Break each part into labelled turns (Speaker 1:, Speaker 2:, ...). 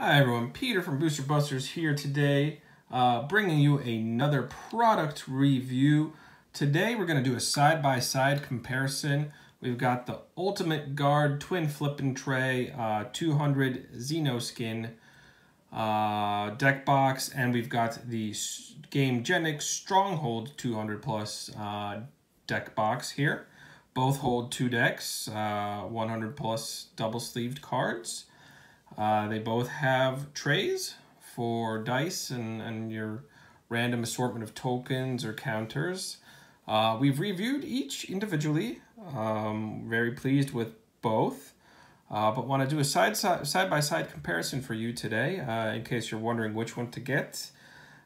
Speaker 1: Hi everyone, Peter from Booster Busters here today, bringing you another product review. Today we're going to do a side-by-side comparison. We've got the Ultimate Guard Twin Flippin' Tray 200 Xenoskin deck box, and we've got the Gamegenic Stronghold 200 plus deck box here. Both hold 2 decks, 100 plus double-sleeved cards. They both have trays for dice and your random assortment of tokens or counters. We've reviewed each individually. Very pleased with both, but want to do a side-by-side comparison for you today, in case you're wondering which one to get,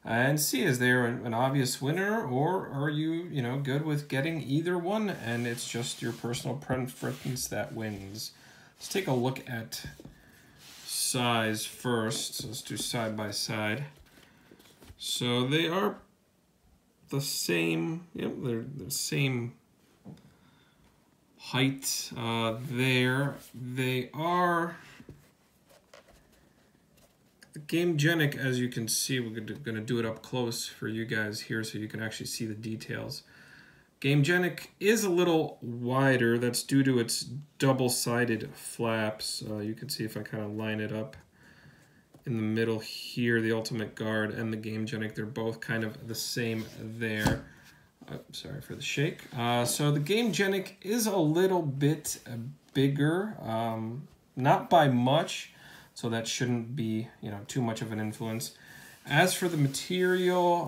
Speaker 1: and see, is there an obvious winner, or are you good with getting either one and it's just your personal preference that wins. Let's take a look at size first. So let's do side by side. So they are the same. Yep, they're the same height there. They are the Gamegenic, as you can see. We're going to do it up close for you guys here so you can actually see the details. Gamegenic is a little wider. That's due to its double-sided flaps. You can see if I kind of line it up in the middle here, the Ultimate Guard and the Gamegenic, they're both kind of the same there. Sorry for the shake. So the Gamegenic is a little bit bigger, not by much, so that shouldn't be too much of an influence. As for the material,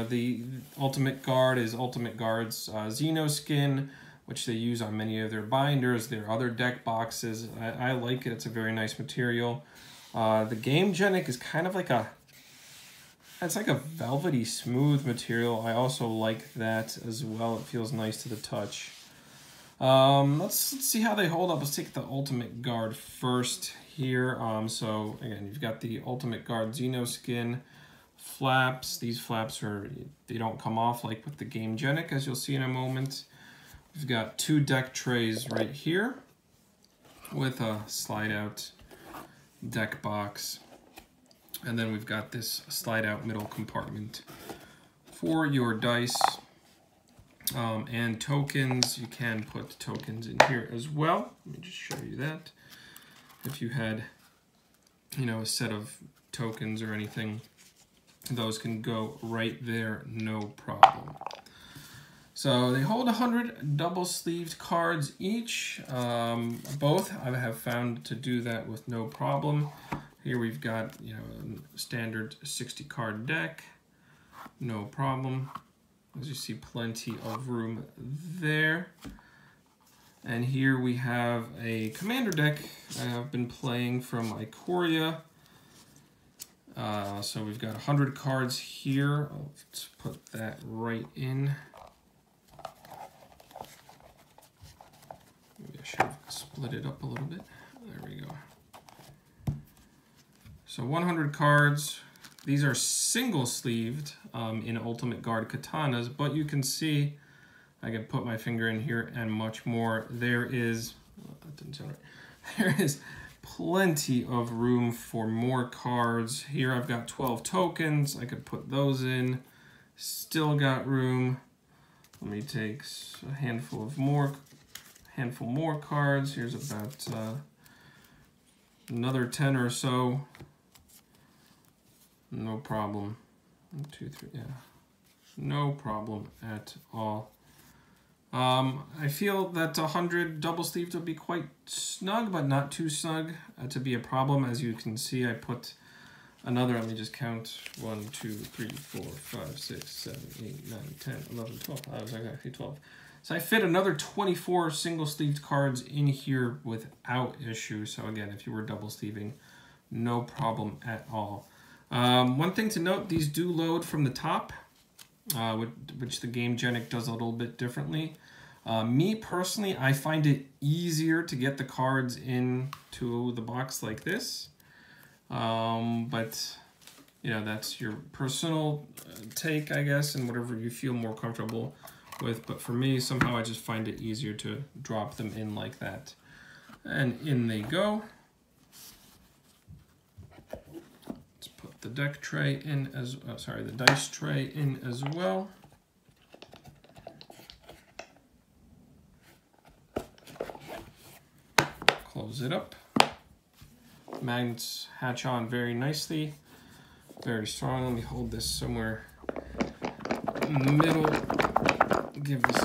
Speaker 1: the Ultimate Guard is Ultimate Guard's Xenoskin, which they use on many of their binders, their other deck boxes. I like it. It's a very nice material. The Gamegenic is kind of like it's like a velvety smooth material. I also like that as well. It feels nice to the touch. Let's see how they hold up. Let's take the Ultimate Guard first here. So again, you've got the Ultimate Guard Xenoskin flaps. These flaps they don't come off like with the Gamegenic, as you'll see in a moment. We've got 2 deck trays right here with a slide out deck box, and then we've got this slide out middle compartment for your dice and tokens. You can put tokens in here as well. Let me just show you that. If you had a set of tokens or anything, those can go right there, no problem. So they hold 100 double-sleeved cards each. Both I have found to do that with no problem. Here we've got a standard 60-card deck, no problem. As you see, plenty of room there. And here we have a commander deck I have been playing from Ikoria. So we've got 100 cards here. Let's put that right in. Maybe I should have split it up a little bit. There we go. So 100 cards. These are single-sleeved in Ultimate Guard katanas, but you can see, I can put my finger in here and much more. There is, that didn't sound right. There is plenty of room for more cards. Here I've got 12 tokens. I could put those in. Still got room. Let me take a handful more cards. Here's about another 10 or so. No problem. 1, 2, 3, yeah. No problem at all. I feel that 100 double sleeved would be quite snug, but not too snug to be a problem. As you can see, I put another, let me just count, 1, 2, 3, 4, 5, 6, 7, 8, 9, 10, 11, 12. I was actually 12. So I fit another 24 single sleeved cards in here without issue. So again, if you were double sleeving, no problem at all. One thing to note, these do load from the top, which the Gamegenic does a little bit differently. Me personally, I find it easier to get the cards into the box like this. But that's your personal take, I guess, and whatever you feel more comfortable with. But for me, somehow I just find it easier to drop them in like that. And in they go. the deck tray in as, sorry, the dice tray in as well. Close it up. Magnets hatch on very nicely, very strong. Let me hold this somewhere in the middle. Give this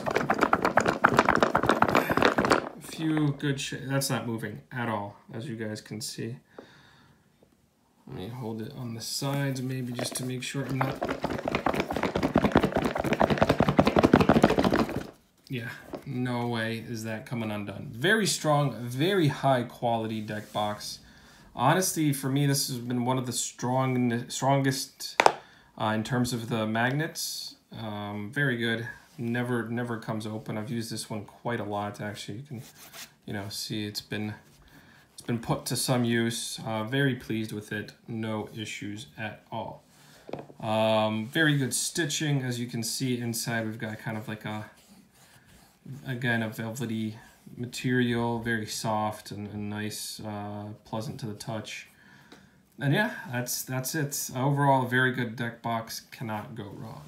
Speaker 1: a few good that's not moving at all, as you guys can see. Let me hold it on the sides, maybe just to make sure I'm not. Yeah, no way is that coming undone. Very strong, very high quality deck box. Honestly, for me, this has been one of the strongest in terms of the magnets. Very good. Never comes open. I've used this one quite a lot, actually. You can, see it's been put to some use. Very pleased with it. No issues at all. Very good stitching. As you can see inside, we've got kind of like again, a velvety material, very soft and nice, pleasant to the touch. And yeah, that's it. Overall, a very good deck box, cannot go wrong.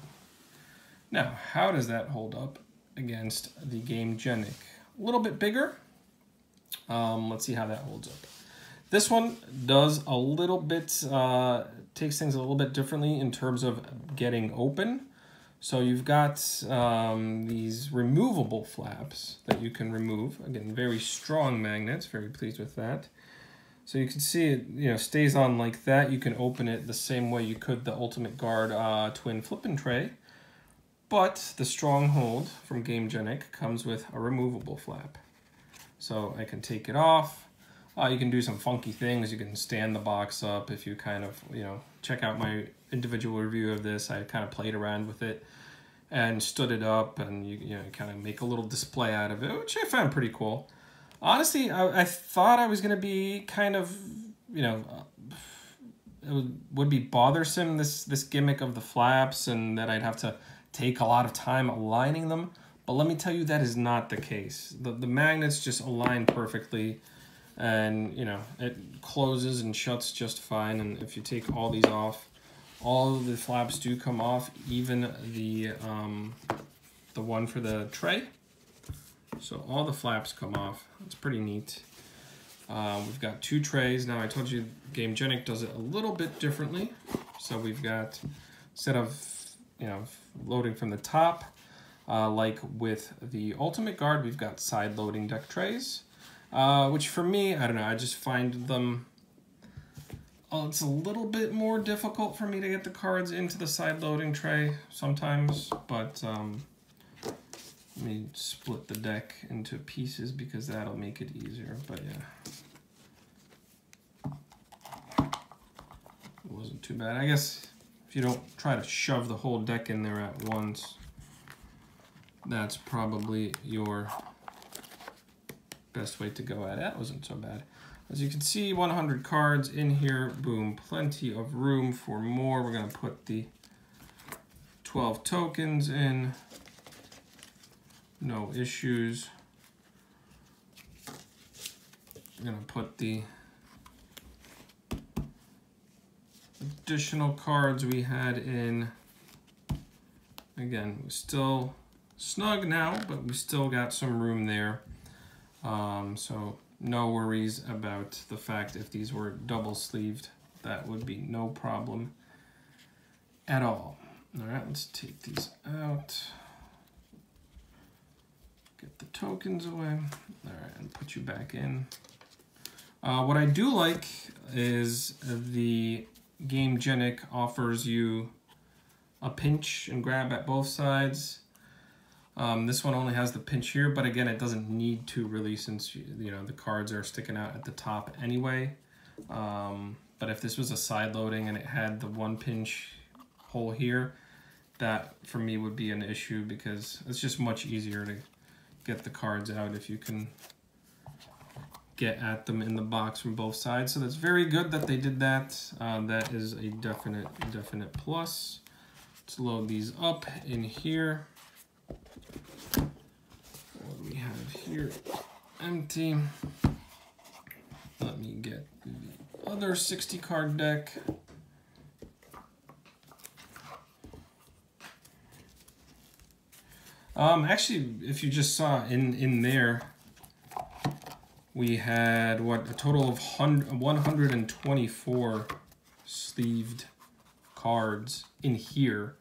Speaker 1: Now, how does that hold up against the Gamegenic? A little bit bigger. Let's see how that holds up. This one does a little bit, takes things a little bit differently in terms of getting open. So you've got these removable flaps that you can remove. Again, very strong magnets, very pleased with that. So you can see it, stays on like that. You can open it the same way you could the Ultimate Guard twin flipping tray. But the Stronghold from Gamegenic comes with a removable flap. So I can take it off. You can do some funky things. You can stand the box up if you kind of, check out my individual review of this. I kind of played around with it and stood it up, and you kind of make a little display out of it, which I found pretty cool. Honestly, I thought I was going to be kind of, it would be bothersome, this gimmick of the flaps, and that I'd have to take a lot of time aligning them. But let me tell you, that is not the case. The magnets just align perfectly, and it closes and shuts just fine. And if you take all these off, all of the flaps do come off, even the one for the tray. So all the flaps come off. It's pretty neat. We've got two trays. Now I told you Gamegenic does it a little bit differently. So we've got, instead of loading from the top, like with the Ultimate Guard, we've got side loading deck trays, which for me, I don't know, I just find them, it's a little bit more difficult for me to get the cards into the side loading tray sometimes, but let me split the deck into pieces because that'll make it easier. But yeah, it wasn't too bad. I guess if you don't try to shove the whole deck in there at once, that's probably your best way to go at it. That wasn't so bad. As you can see, 100 cards in here. Boom, plenty of room for more. We're going to put the 12 tokens in. No issues. I'm going to put the additional cards we had in. Again, we're still snug now, but we still got some room there. So no worries about the fact if these were double sleeved, that would be no problem at all. All right, let's take these out. Get the tokens away. All right, and put you back in. What I do like is the Gamegenic offers you a pinch and grab at both sides. This one only has the pinch here, but again, it doesn't need to really, since the cards are sticking out at the top anyway. But if this was a side loading and it had the one pinch hole here, that for me would be an issue because it's just much easier to get the cards out if you can get at them in the box from both sides. So that's very good that they did that. That is a definite plus. Let's load these up in here. What do we have here? Empty. Let me get the other 60 card deck. Actually, if you just saw in there, we had what, a total of 124 sleeved cards in here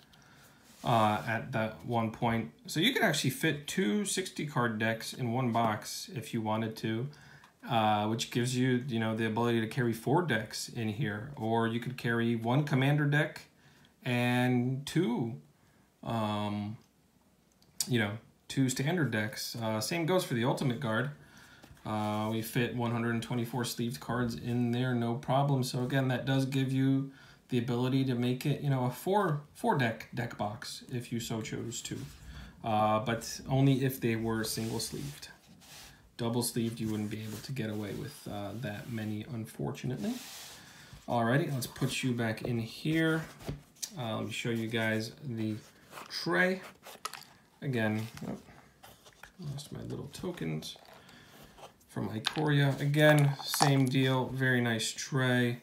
Speaker 1: at that one point. So you could actually fit 2 60 card decks in one box if you wanted to, which gives you, you know, the ability to carry 4 decks in here, or you could carry 1 commander deck and 2 you know, 2 standard decks. Same goes for the Ultimate Guard. We fit 124 sleeved cards in there, no problem. So again, that does give you the ability to make it, you know, a 4 deck box if you so chose to, but only if they were single sleeved. Double sleeved, you wouldn't be able to get away with that many, unfortunately. Alrighty, let's put you back in here. Let me show you guys the tray. Again, oh, lost my little tokens from Ikoria. Again, same deal, very nice tray.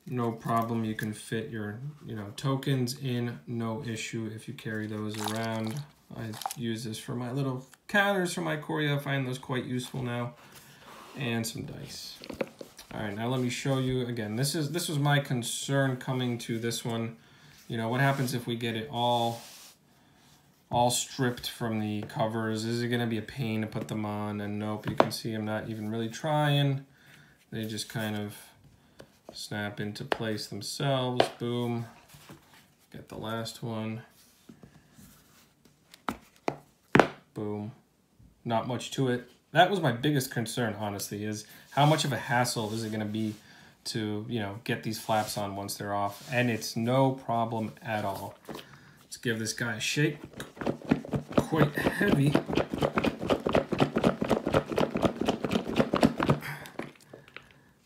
Speaker 1: No problem, you can fit your, you know, tokens in, no issue if you carry those around. I use this for my little counters from Ikoria. I find those quite useful now. And some dice. All right, now let me show you again. This was my concern coming to this one. You know, what happens if we get it all stripped from the covers? Is it going to be a pain to put them on? And nope, you can see I'm not even really trying. They just kind of snap into place themselves. Boom. Get the last one. Boom. Not much to it. That was my biggest concern, honestly, is how much of a hassle is it going to be to, you know, get these flaps on once they're off. And it's no problem at all. Let's give this guy a shake. Quite heavy.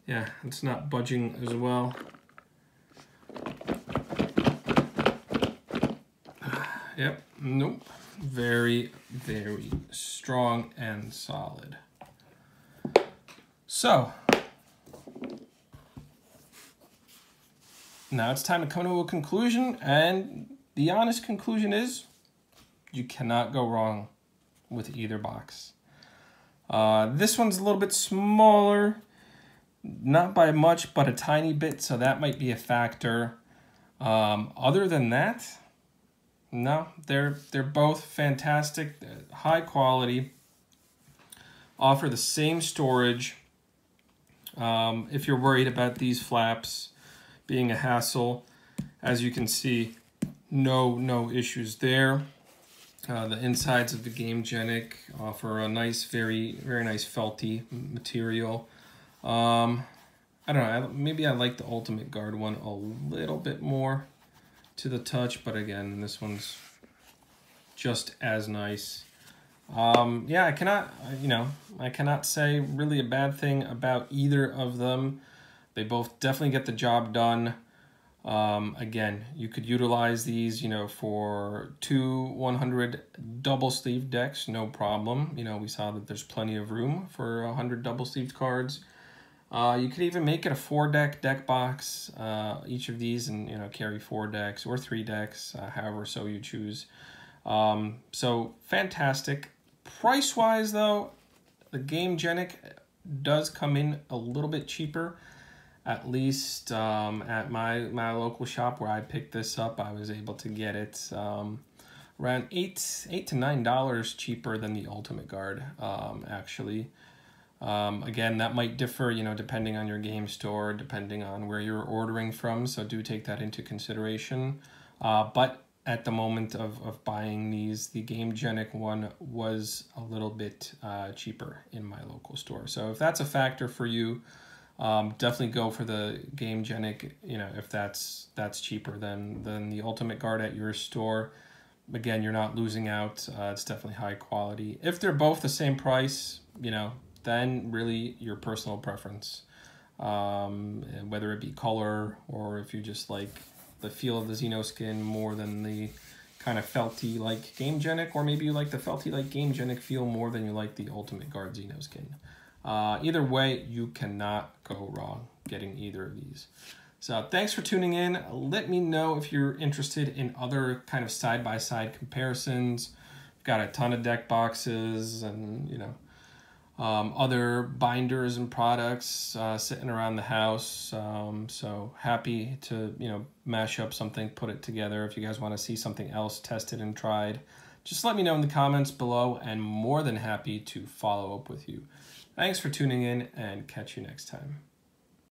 Speaker 1: Yeah, it's not budging as well. Yep, nope. Very, very strong and solid. So, now it's time to come to a conclusion, and the honest conclusion is you cannot go wrong with either box. This one's a little bit smaller, not by much, but a tiny bit, so that might be a factor. Other than that, no, they're both fantastic, high quality, offer the same storage. If you're worried about these flaps being a hassle, as you can see, no issues there. The insides of the Gamegenic offer a nice, very nice felty material. I don't know, maybe I like the Ultimate Guard one a little bit more to the touch, but again, this one's just as nice. Yeah, I cannot say really a bad thing about either of them. They both definitely get the job done. Again, you could utilize these, you know, for 2 100 double sleeve decks, no problem. You know, we saw that there's plenty of room for 100 double sleeved cards. You could even make it a 4 deck box, each of these, and, you know, carry 4 decks or 3 decks, however so you choose. So fantastic. Price wise though, the Gamegenic does come in a little bit cheaper. At least at my local shop where I picked this up, I was able to get it around $8 to $9 cheaper than the Ultimate Guard, actually. Again, that might differ, you know, depending on your game store, depending on where you're ordering from, so do take that into consideration. But at the moment of buying these, the Gamegenic one was a little bit cheaper in my local store. So if that's a factor for you, definitely go for the Gamegenic, you know, if that's cheaper than the Ultimate Guard at your store. Again, you're not losing out. It's definitely high quality. If they're both the same price, you know, then really your personal preference, whether it be color or if you just like the feel of the Xeno skin more than the kind of felty like Gamegenic, or maybe you like the felty like Gamegenic feel more than you like the Ultimate Guard Xeno skin. Either way, you cannot go wrong getting either of these. So thanks for tuning in. Let me know if you're interested in other kind of side-by-side comparisons. We've got a ton of deck boxes and, you know, other binders and products sitting around the house. So happy to, you know, mash up something, put it together. If you guys want to see something else tested and tried, just let me know in the comments below, and more than happy to follow up with you. Thanks for tuning in, and catch you next time.